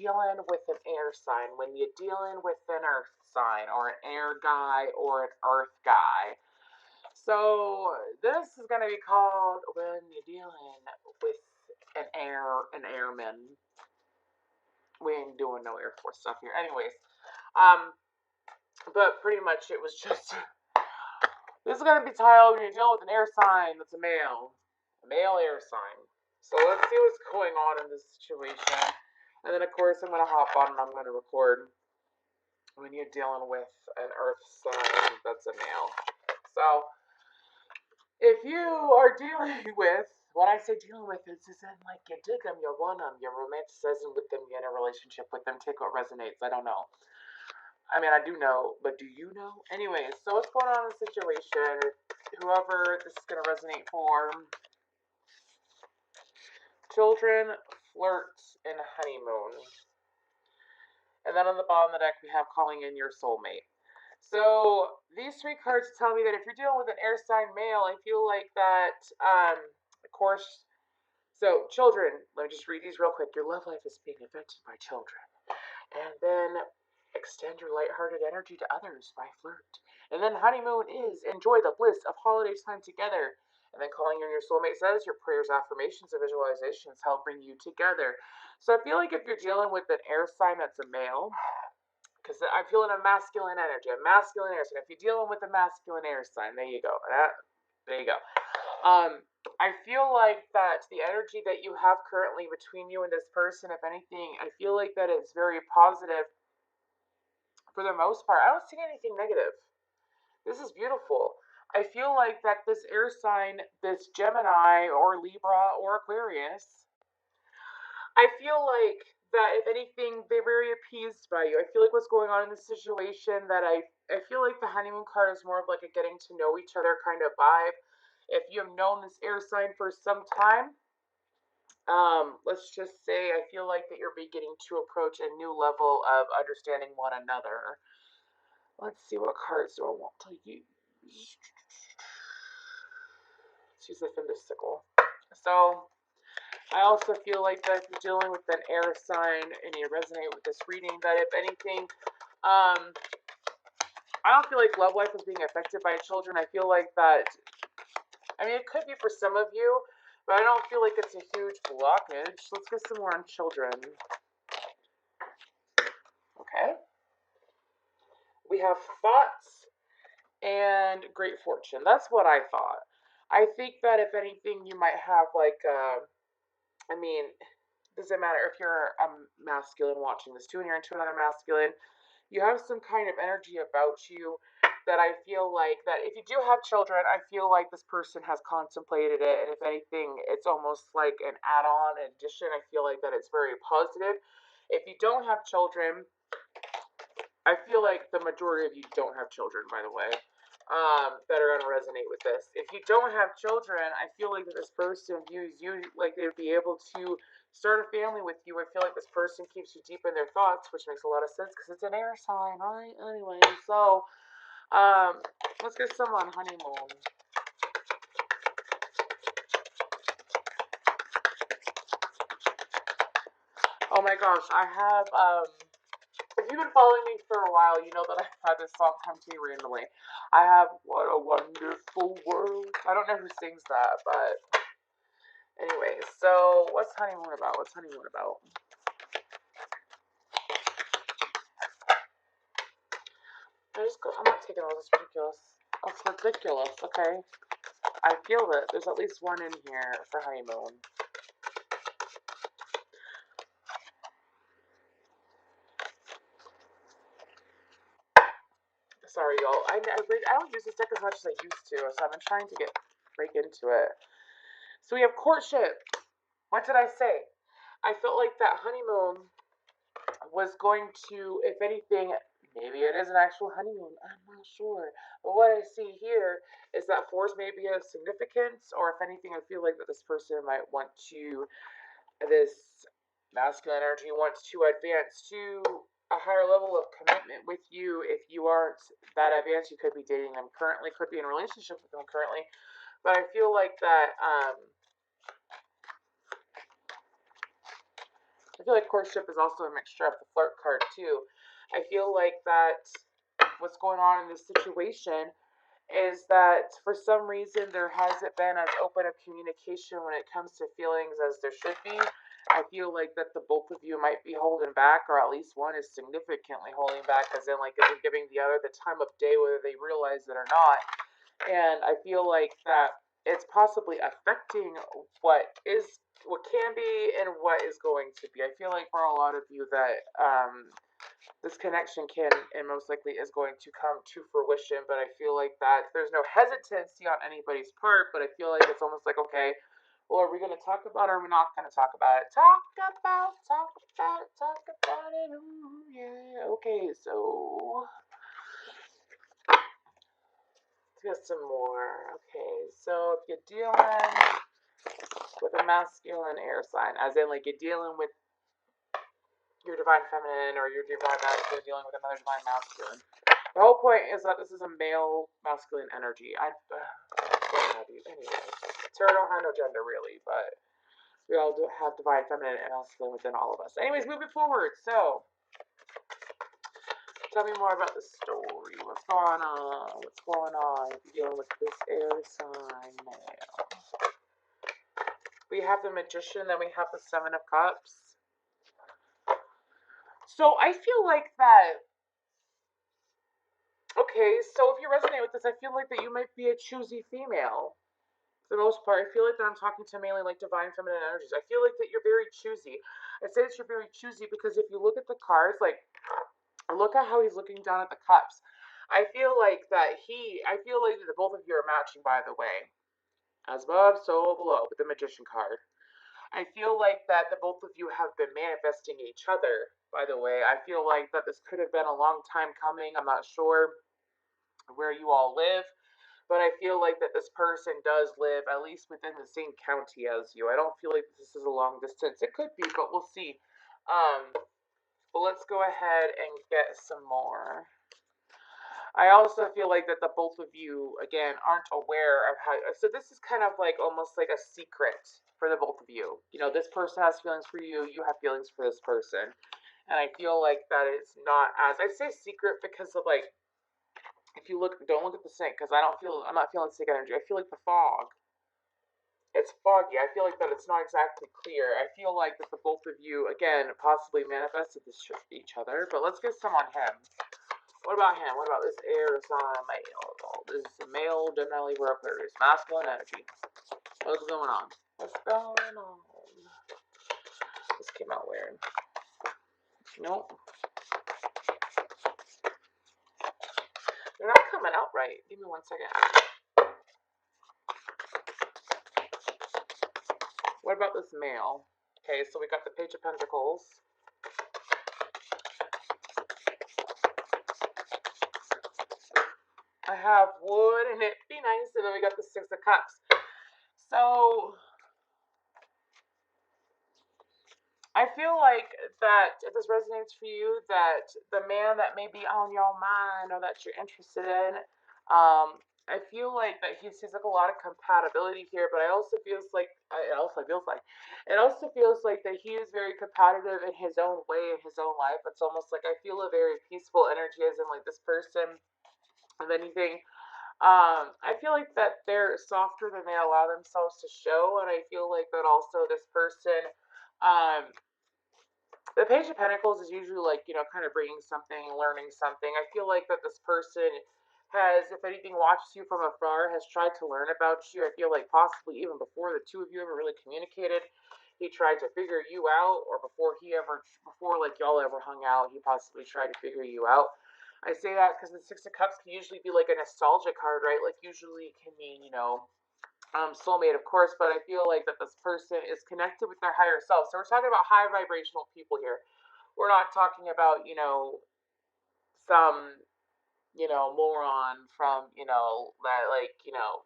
dealing with an air sign, when you're dealing with an earth sign, or an air guy, or an earth guy. So this is gonna be called when you're dealing with an airman. We ain't doing no Air Force stuff here. Anyways, um, but pretty much it was just this is gonna be titled when you're dealing with an air sign that's a male air sign. So let's see what's going on in this situation. And then of course I'm gonna hop on and I'm gonna record when you're dealing with an earth sign that's a male. So if you are dealing with, when I say dealing with, it's as in like you dig them, you want them, you're romanticizing with them, you're in a relationship with them, take what resonates. I don't know. I mean, I do know, but do you know? Anyways, so what's going on in the situation? Whoever this is going to resonate for: children, flirts, and honeymoon. And then on the bottom of the deck, we have calling in your soulmate. So these three cards tell me that if you're dealing with an air sign male, I feel like that, of course. So children, let me just read these real quick. Your love life is being affected by children. And then extend your lighthearted energy to others by flirt. And then honeymoon is enjoy the bliss of holiday time together. And then calling in your soulmate says your prayers, affirmations, and visualizations help bring you together. So I feel like if you're dealing with an air sign that's a male, because I'm feeling a masculine energy, a masculine air sign. If you're dealing with a masculine air sign, there you go. There you go. I feel like that the energy that you have currently between you and this person, if anything, I feel like that it's very positive for the most part. I don't see anything negative. This is beautiful. I feel like that this air sign, this Gemini or Libra or Aquarius, I feel like that if anything, they're very appeased by you. I feel like what's going on in this situation that I feel like the honeymoon card is more of like a getting to know each other kind of vibe. If you have known this air sign for some time, let's just say I feel like that you're beginning to approach a new level of understanding one another. Let's see what cards do I want to use. Let's use the Findicicle. So I also feel like that if you're dealing with an air sign and you resonate with this reading, that if anything, I don't feel like love life is being affected by children. I feel like that, I mean, it could be for some of you, but I don't feel like it's a huge blockage. Let's get some more on children. Okay. We have thoughts and great fortune. That's what I thought. I think that if anything, you might have like, I mean, doesn't matter if you're a masculine watching this too and you're into another masculine, you have some kind of energy about you that I feel like that if you do have children, I feel like this person has contemplated it, and if anything, it's almost like an add-on addition. I feel like that it's very positive. If you don't have children, I feel like the majority of you don't have children, by the way, that are going to resonate with this. If you don't have children, I feel like that this person views you like they would be able to start a family with you. I feel like this person keeps you deep in their thoughts, which makes a lot of sense because it's an air sign, right? Anyway, so let's get some on honeymoon. Oh my gosh, I have if you've been following me for a while, you know that I've had this song come to me randomly. I have What a Wonderful World. I don't know who sings that, but anyway, so what's honeymoon about? What's honeymoon about? I'm not taking all this ridiculous. That's ridiculous, okay? I feel that there's at least one in here for honeymoon. Sorry, y'all. I don't use this deck as much as I used to, so I've been trying to break into it. So we have courtship. What did I say? I felt like that honeymoon was going to, if anything, maybe it is an actual honeymoon. I'm not sure. But what I see here is that force may be of significance, or if anything, I feel like that this person might want to, this masculine energy wants to advance to a higher level of commitment with you. If you aren't that advanced, you could be dating them currently, could be in a relationship with them currently. But I feel like that I feel like courtship is also a mixture of the flirt card too. I feel like that what's going on in this situation is that for some reason there hasn't been as open of communication when it comes to feelings as there should be. I feel like that the both of you might be holding back, or at least one is significantly holding back, as in like isn't giving the other the time of day, whether they realize it or not. And I feel like that it's possibly affecting what can be and what is going to be. I feel like for a lot of you that this connection can and most likely is going to come to fruition, but I feel like that there's no hesitancy on anybody's part, but I feel like it's almost like, okay, well, are we going to talk about it or are we not going to talk about it? Talk about it, talk about it. Ooh, yeah. Okay, so let's get some more. Okay, so if you're dealing with a masculine air sign, as in like you're dealing with your divine feminine or your divine masculine dealing with another divine masculine. The whole point is that this is a male masculine energy. What have you? Anyway, tarot don't have no gender really, but we all do have divine feminine and masculine within all of us. Anyways, moving forward. So, tell me more about the story. What's going on? What's going on? Dealing with this air sign male. We have the Magician, then we have the Seven of Cups. So I feel like that. Okay, so if you resonate with this, I feel like that you might be a choosy female. For the most part, I feel like that I'm talking to mainly like divine feminine energies. I feel like that you're very choosy. I say that you're very choosy because if you look at the cards, like look at how he's looking down at the cups. I feel like that I feel like that the both of you are matching, by the way. As above, so below, with the Magician card. I feel like that the both of you have been manifesting each other, by the way. I feel like that this could have been a long time coming. I'm not sure where you all live, but I feel like that this person does live at least within the same county as you. I don't feel like this is a long distance. It could be, but we'll see. But let's go ahead and get some more. I also feel like that the both of you, again, aren't aware of how. So this is kind of like almost like a secret for the both of you. You know, this person has feelings for you. You have feelings for this person, and I feel like that it's not as I say secret because of like if you look, don't look at the sink because I'm not feeling sink energy. I feel like the fog. It's foggy. I feel like that it's not exactly clear. I feel like that the both of you, again, possibly manifested this each other. But let's get some on him. What about him? What about this air sign male? This is male, generally Aquarius, masculine energy. What's going on? What's going on? This came out weird. Nope. They're not coming out right. Give me 1 second. What about this male? Okay, so we got the Page of Pentacles. I have wood and it be nice, and then we got the Six of Cups. So I feel like that if this resonates for you, that the man that may be on your mind or that you're interested in, I feel like that he sees like a lot of compatibility here, but it also feels like that he is very competitive in his own way, in his own life. It's almost like I feel a very peaceful energy, as in like this person, if anything. I feel like that they're softer than they allow themselves to show, and I feel like that also this person, um, the Page of Pentacles is usually like, you know, kind of bringing something, learning something. I feel like that this person has, if anything, watched you from afar, has tried to learn about you. I feel like possibly even before the two of you ever really communicated, he tried to figure you out, or before like y'all ever hung out, he possibly tried to figure you out. I say that because the Six of Cups can usually be like a nostalgia card, right? Like usually can mean, you know, soulmate, of course, but I feel like that this person is connected with their higher self. So we're talking about high vibrational people here. We're not talking about, you know, some, you know, moron from, you know, that like, you know,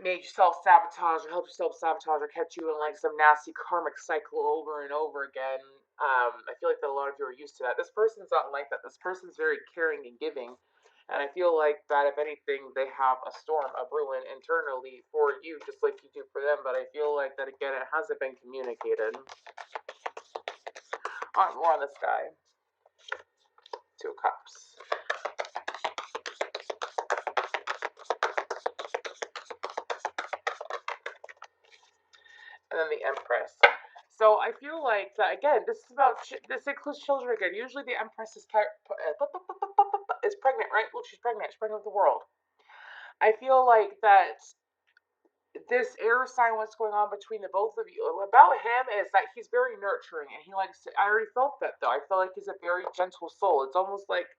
made you self sabotage or helped you self sabotage or kept you in like some nasty karmic cycle over and over again. I feel like that a lot of you are used to that. This person's not like that. This person's very caring and giving. And I feel like that if anything, they have a storm, a brewing internally for you, just like you do for them. But I feel like that again, it hasn't been communicated. more on this guy. Two of Cups. And then the Empress. So I feel like that again. This is about this includes children again. Usually the Empress is pregnant, right? Look, she's pregnant. She's pregnant with the world. I feel like that this air sign, what's going on between the both of you about him is that he's very nurturing and he likes to, I already felt that though. I feel like he's a very gentle soul. It's almost like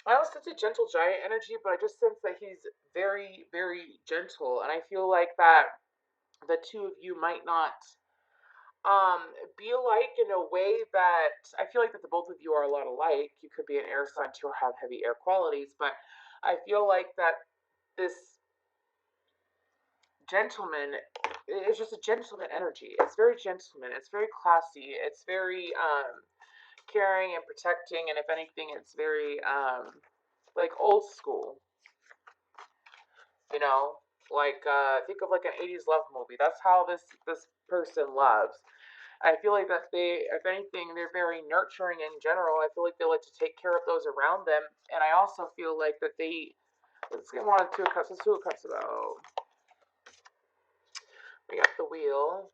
I don't sense a gentle giant energy, but I just sense that he's very, very gentle. And I feel like that the two of you might not be alike in a way that I feel like that the both of you are a lot alike. You could be an air sign too or have heavy air qualities, but I feel like that this gentleman is just a gentleman energy. It's very gentleman. It's very classy. It's very caring and protecting, and if anything, it's very like old school. You know, like think of like an 80s love movie. That's how this person loves. I feel like that they, if anything, they're very nurturing in general. I feel like they like to take care of those around them, and I also feel like that they. Let's get one of Two of Cups. What's Two of Cups about? We got the Wheel.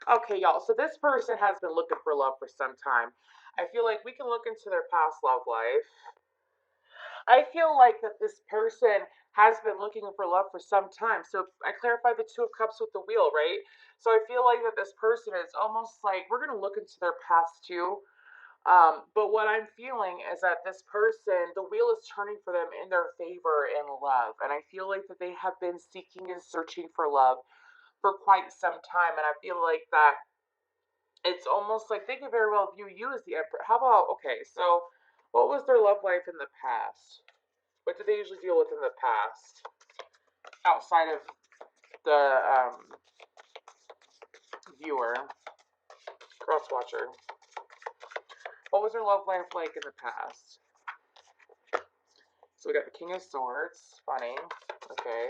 Okay, y'all. So this person has been looking for love for some time. I feel like we can look into their past love life. I feel like that this person has been looking for love for some time. So I clarified the Two of Cups with the Wheel, right? So I feel like that this person is almost like we're gonna look into their past too. But what I'm feeling is that this person, the wheel is turning for them in their favor in love, and I feel like that they have been seeking and searching for love for quite some time, and I feel like that it's almost like they could very well view you as the Emperor. How about okay? So, what was their love life in the past? What did they usually deal with in the past outside of the viewer, cross watcher? What was their love life like in the past? So we got the King of Swords. Funny. Okay.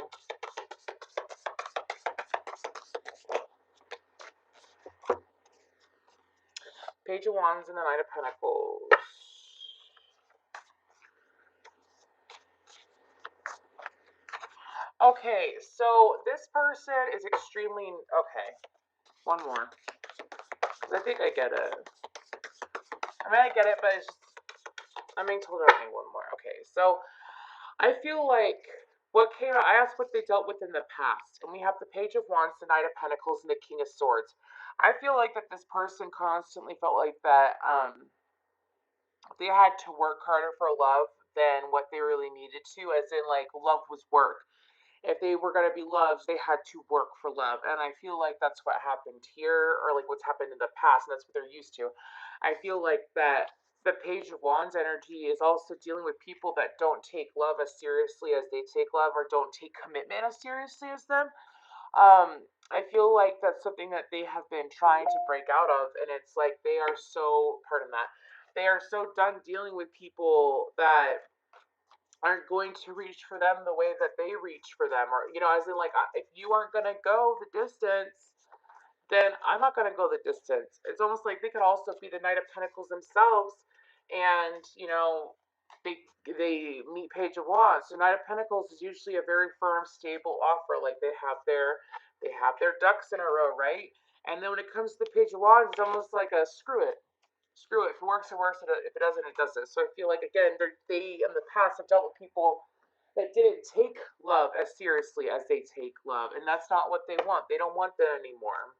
Page of Wands and the Knight of Pentacles. Okay, so this person is extremely... Okay. One more. I think I get it. I mean, I get it, but it's just... I'm being told I need one more. Okay, so I feel like what came out, I asked what they dealt with in the past, and we have the Page of Wands, the Knight of Pentacles, and the King of Swords. I feel like that this person constantly felt like that they had to work harder for love than what they really needed to, as in like love was work. If they were going to be loved, they had to work for love, and I feel like that's what happened here, or like what's happened in the past, and that's what they're used to. I feel like that the Page of Wands energy is also dealing with people that don't take love as seriously as they take love, or don't take commitment as seriously as them. I feel like that's something that they have been trying to break out of, and it's like they are so, pardon that, they are so done dealing with people that aren't going to reach for them the way that they reach for them, or as in like if you aren't gonna go the distance, then I'm not gonna go the distance. It's almost like they could also be the Knight of Pentacles themselves, and they meet Page of Wands. So Knight of Pentacles is usually a very firm, stable offer. Like they have their ducks in a row, right? And then when it comes to the Page of Wands, it's almost like a screw it. Screw it. If it works, it works. If it doesn't, it doesn't. So I feel like again, they in the past have dealt with people that didn't take love as seriously as they take love, and that's not what they want. They don't want that anymore.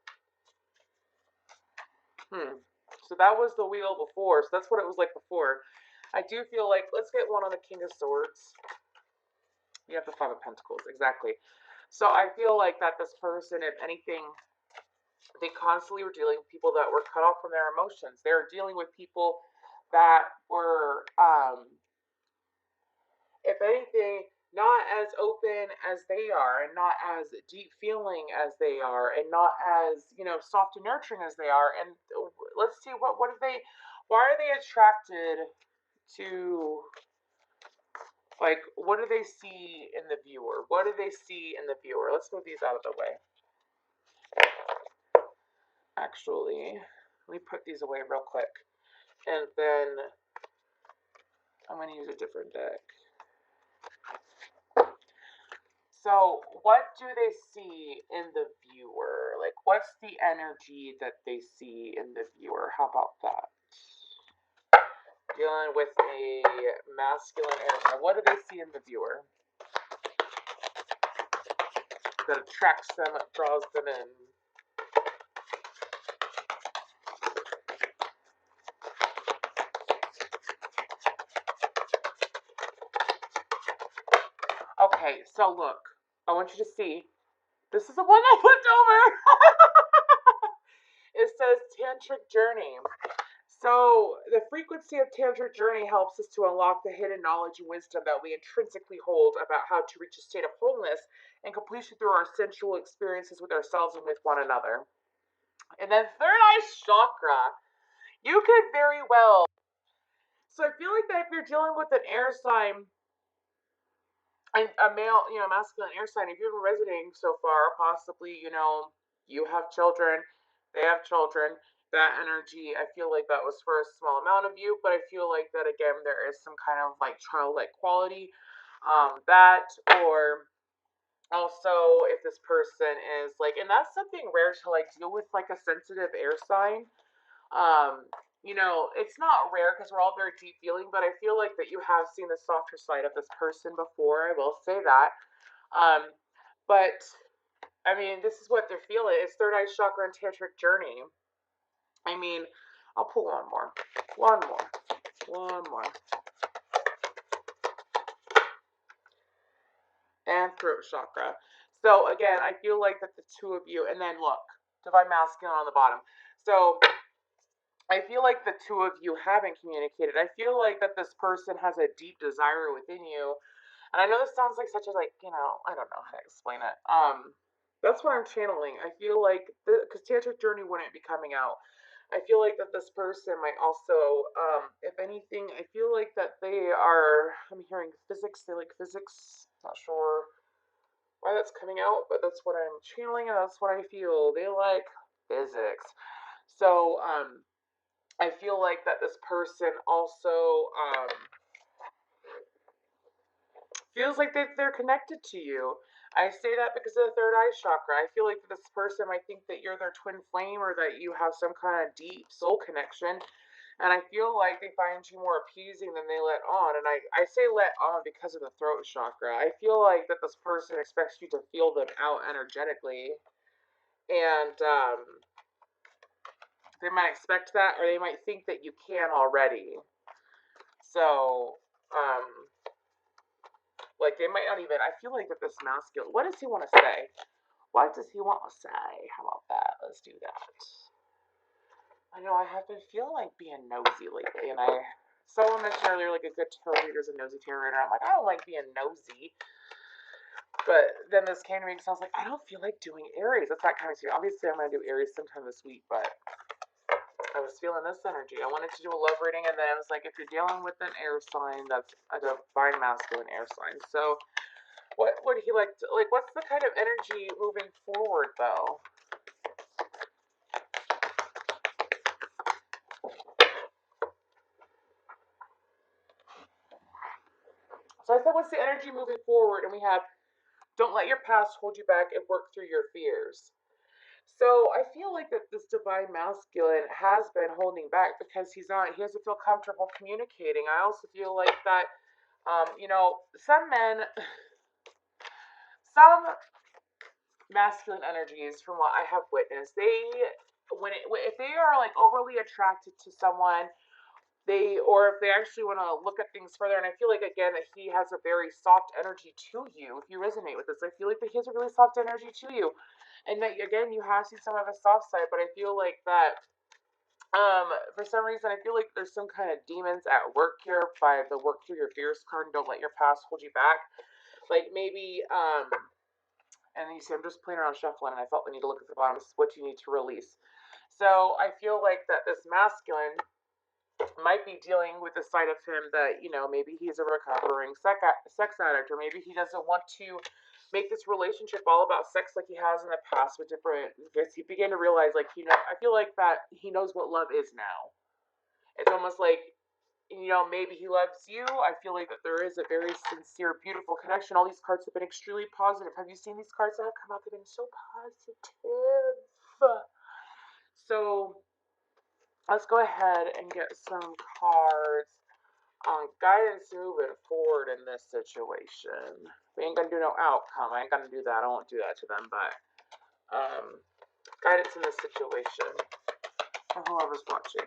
So that was the wheel before. So that's what it was like before. I do feel like let's get one on the King of Swords. You have the Five of Pentacles, exactly. So I feel like that this person, if anything, they constantly were dealing with people that were cut off from their emotions. They were dealing with people that were, if anything, not as open as they are, and not as deep feeling as they are, and not as soft and nurturing as they are. And let's see what are they? Why are they attracted to? Like, what do they see in the viewer? What do they see in the viewer? Let's move these out of the way. Actually, Let me put these away real quick. And then I'm going to use a different deck. So, what do they see in the viewer? Like, what's the energy that they see in the viewer? How about that? Dealing with a masculine air sign. What do they see in the viewer that attracts them, draws them in? Okay, so look, I want you to see. This is the one I flipped over. It says Tantric Journey. So, the frequency of Tantric Journey helps us to unlock the hidden knowledge and wisdom that we intrinsically hold about how to reach a state of wholeness and completion through our sensual experiences with ourselves and with one another. And then third eye chakra. You could very well. So I feel like that if you're dealing with an air sign, a male, masculine air sign, if you've been resonating so far, possibly, you have children, they have children, that energy, I feel like that was for a small amount of you, but I feel like that, again, there is some kind of, like, childlike quality, that, or also, if this person is, like, and that's something rare to, like, deal with, like, a sensitive air sign, um, it's not rare because we're all very deep feeling, but I feel like that you have seen the softer side of this person before. I will say that. Um, but I mean, this is what they're feeling. It's third eye chakra and tantric journey. I mean, I'll pull one more, one more, one more, and throat chakra. So again, I feel like that the two of you, and then look, divine masculine on the bottom. So I feel like the two of you haven't communicated. I feel like that this person has a deep desire within you. And I know this sounds like such a, like, I don't know how to explain it. That's what I'm channeling. I feel like, because Tantric Journey wouldn't be coming out. I feel like that this person might also, if anything, I feel like that they are, I'm hearing physics, they like physics. Not sure why that's coming out, but that's what I'm channeling and that's what I feel. They like physics. So, I feel like that this person also feels like they're connected to you. I say that because of the third eye chakra. I feel like this person might think that you're their twin flame or that you have some kind of deep soul connection. And I feel like they find you more appeasing than they let on. And I say let on because of the throat chakra. I feel like that this person expects you to feel them out energetically. And they might expect that or they might think that you can already. So, like, they might not even, I feel like that this masculine, what does he want to say? What does he want to say? How about that? Let's do that. I know I have been feeling like being nosy lately, and someone mentioned earlier, like, a good tarot reader is a nosy tarot reader. I'm like, I don't like being nosy. But then this came to me because I was like, I don't feel like doing Aries. That's that kind of thing. Obviously, I'm going to do Aries sometime this week, but I was feeling this energy. I wanted to do a love reading, and then I was like, if you're dealing with an air sign, that's a divine masculine air sign. So, what would he like to, like, what's the kind of energy moving forward, though? So I said, what's the energy moving forward? And we have, don't let your past hold you back and work through your fears. So I feel like that this divine masculine has been holding back because he doesn't feel comfortable communicating. I also feel like that, some men, some masculine energies, from what I have witnessed, if they are like overly attracted to someone, or if they actually want to look at things further, and I feel like, again, that he has a very soft energy to you. If you resonate with this, I feel like that he has a really soft energy to you, and that, again, you have seen some of his soft side. But I feel like that, for some reason, I feel like there's some kind of demons at work here by the work through your fears card and don't let your past hold you back. Like, maybe, and you see, I'm just playing around shuffling, and I felt the need to look at the bottom. This is what you need to release. So I feel like that this masculine might be dealing with the side of him that, you know, maybe he's a recovering sex addict, or maybe he doesn't want to make this relationship all about sex like he has in the past with different, because he began to realize, like, you know, I feel like that he knows what love is now. It's almost like, you know, maybe he loves you. I feel like that there is a very sincere, beautiful connection. All these cards have been extremely positive. Have you seen these cards that have come out? They've been so positive. So let's go ahead and get some cards on guidance moving forward in this situation. We ain't gonna do no outcome. I ain't gonna do that. I won't do that to them, but guidance in this situation for whoever's watching.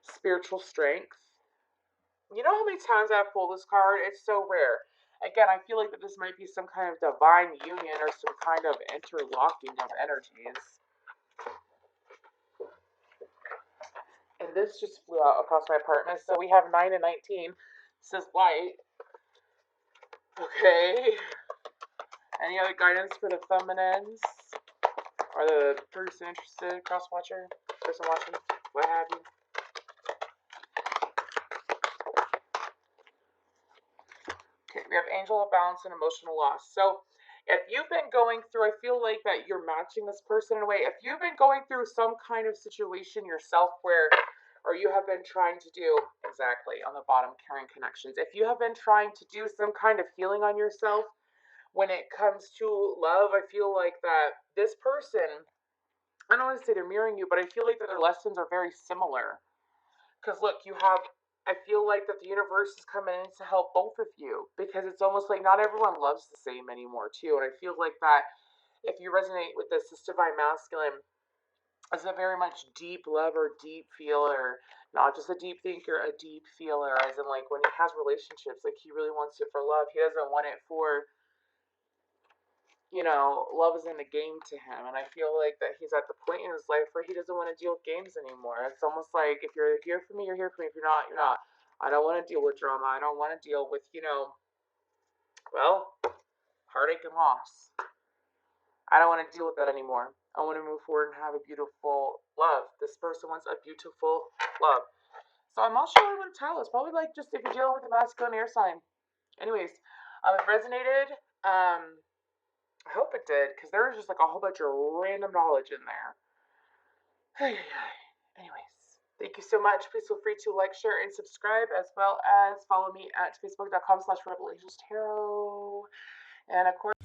Spiritual strength. You know how many times I've pulled this card? It's so rare. Again, I feel like that this might be some kind of divine union or some kind of interlocking of energies. And this just flew out across my apartment. So we have 9 and 19. It says white. Okay. Any other guidance for the feminines? Or the person interested, cross-watcher, person watching, what have you? Okay, we have angel of balance and emotional loss. So if you've been going through, I feel like that you're matching this person in a way. If you've been going through some kind of situation yourself where, or you have been trying to do, exactly, on the bottom, carrying connections. If you have been trying to do some kind of healing on yourself when it comes to love, I feel like that this person, I don't want to say they're mirroring you, but I feel like that their lessons are very similar. Because look, you have, I feel like that the universe is coming in to help both of you, because it's almost like not everyone loves the same anymore too. And I feel like that if you resonate with this divine masculine as a very much deep lover, deep feeler, not just a deep thinker, a deep feeler, as in like when he has relationships, like he really wants it for love. He doesn't want it for, you know, love isn't a game to him. And I feel like that he's at the point in his life where he doesn't want to deal with games anymore. It's almost like if you're here for me, you're here for me. If you're not, you're not. I don't want to deal with drama. I don't want to deal with, you know, well, heartache and loss. I don't want to deal with that anymore. I want to move forward and have a beautiful love. This person wants a beautiful love. So I'm not sure what I want to tell. It's probably like just if you're dealing with a masculine air sign. Anyways, it resonated. I hope it did, because there was just like a whole bunch of random knowledge in there. Anyways, thank you so much. Please feel free to like, share, and subscribe, as well as follow me at facebook.com/rebelangelstarot. And of course,